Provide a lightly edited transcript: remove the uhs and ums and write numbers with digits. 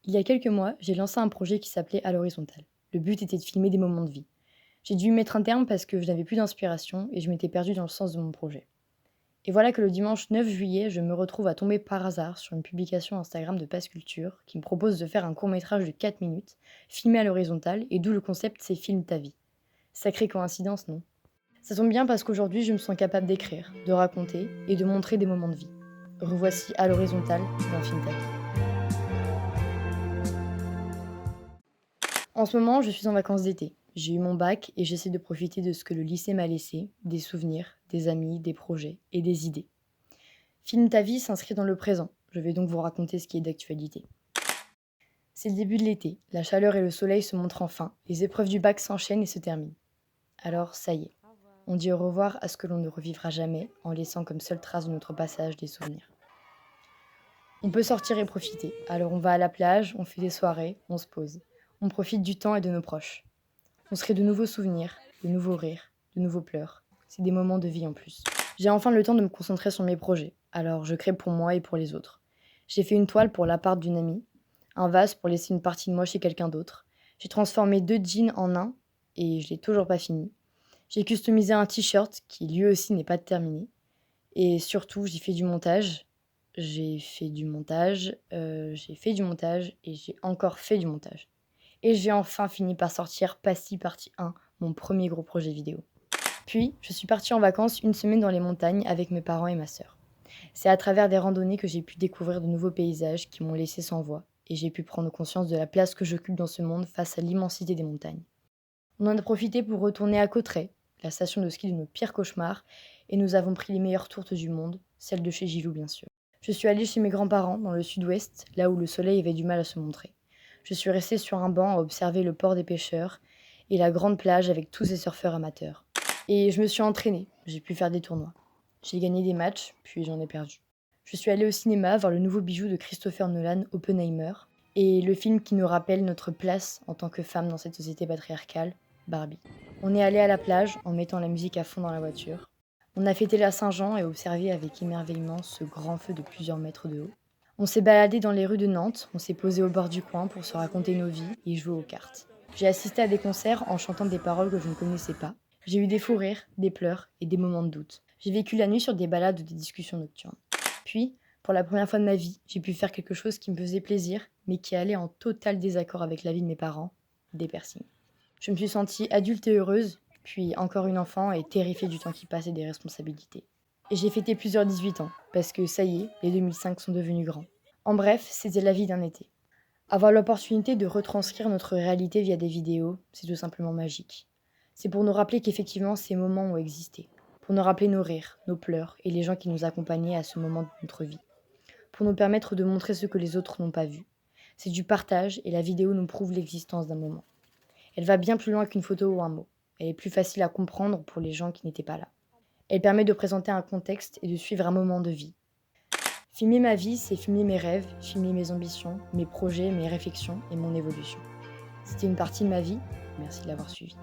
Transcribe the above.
Il y a quelques mois, j'ai lancé un projet qui s'appelait À l'horizontale. Le but était de filmer des moments de vie. J'ai dû y mettre un terme parce que je n'avais plus d'inspiration et je m'étais perdue dans le sens de mon projet. Et voilà que le dimanche 9 juillet, je me retrouve à tomber par hasard sur une publication Instagram de Passe Culture qui me propose de faire un court-métrage de 4 minutes, filmé à l'horizontale, et d'où le concept c'est Filme ta vie. Sacrée coïncidence, non? Ça tombe bien parce qu'aujourd'hui, je me sens capable d'écrire, de raconter et de montrer des moments de vie. Revoici À l'horizontale dans Filme ta vie. En ce moment, je suis en vacances d'été. J'ai eu mon bac et j'essaie de profiter de ce que le lycée m'a laissé, des souvenirs, des amis, des projets et des idées. Filme ta vie s'inscrit dans le présent. Je vais donc vous raconter ce qui est d'actualité. C'est le début de l'été. La chaleur et le soleil se montrent enfin. Les épreuves du bac s'enchaînent et se terminent. Alors, ça y est. On dit au revoir à ce que l'on ne revivra jamais, en laissant comme seule trace de notre passage des souvenirs. On peut sortir et profiter. Alors on va à la plage, on fait des soirées, on se pose. On profite du temps et de nos proches. On se crée de nouveaux souvenirs, de nouveaux rires, de nouveaux pleurs. C'est des moments de vie en plus. J'ai enfin le temps de me concentrer sur mes projets, alors je crée pour moi et pour les autres. J'ai fait une toile pour l'appart d'une amie, un vase pour laisser une partie de moi chez quelqu'un d'autre. J'ai transformé 2 jeans en un et je l'ai toujours pas fini. J'ai customisé un t-shirt qui lui aussi n'est pas terminé. Et surtout, j'ai fait du montage. J'ai fait du montage et j'ai encore fait du montage. Et j'ai enfin fini par sortir Passy partie 1, mon premier gros projet vidéo. Puis, je suis partie en vacances une semaine dans les montagnes avec mes parents et ma sœur. C'est à travers des randonnées que j'ai pu découvrir de nouveaux paysages qui m'ont laissé sans voix, et j'ai pu prendre conscience de la place que j'occupe dans ce monde face à l'immensité des montagnes. On en a profité pour retourner à Cauterets, la station de ski de nos pires cauchemars, et nous avons pris les meilleures tourtes du monde, celle de chez Gilou bien sûr. Je suis allée chez mes grands-parents, dans le sud-ouest, là où le soleil avait du mal à se montrer. Je suis restée sur un banc à observer le port des pêcheurs et la grande plage avec tous ces surfeurs amateurs. Et je me suis entraînée, j'ai pu faire des tournois. J'ai gagné des matchs, puis j'en ai perdu. Je suis allée au cinéma voir le nouveau bijou de Christopher Nolan, Oppenheimer, et le film qui nous rappelle notre place en tant que femme dans cette société patriarcale, Barbie. On est allé à la plage en mettant la musique à fond dans la voiture. On a fêté la Saint-Jean et observé avec émerveillement ce grand feu de plusieurs mètres de haut. On s'est baladé dans les rues de Nantes, on s'est posé au bord du coin pour se raconter nos vies et jouer aux cartes. J'ai assisté à des concerts en chantant des paroles que je ne connaissais pas. J'ai eu des fous rires, des pleurs et des moments de doute. J'ai vécu la nuit sur des balades ou des discussions nocturnes. Puis, pour la première fois de ma vie, j'ai pu faire quelque chose qui me faisait plaisir, mais qui allait en total désaccord avec la vie de mes parents, des piercings. Je me suis sentie adulte et heureuse, puis encore une enfant et terrifiée du temps qui passe et des responsabilités. Et j'ai fêté plusieurs 18 ans, parce que ça y est, les 2005 sont devenus grands. En bref, c'était la vie d'un été. Avoir l'opportunité de retranscrire notre réalité via des vidéos, c'est tout simplement magique. C'est pour nous rappeler qu'effectivement ces moments ont existé, pour nous rappeler nos rires, nos pleurs et les gens qui nous accompagnaient à ce moment de notre vie, pour nous permettre de montrer ce que les autres n'ont pas vu. C'est du partage et la vidéo nous prouve l'existence d'un moment. Elle va bien plus loin qu'une photo ou un mot. Elle est plus facile à comprendre pour les gens qui n'étaient pas là. Elle permet de présenter un contexte et de suivre un moment de vie. Filmer ma vie, c'est filmer mes rêves, filmer mes ambitions, mes projets, mes réflexions et mon évolution. C'était une partie de ma vie. Merci de l'avoir suivi.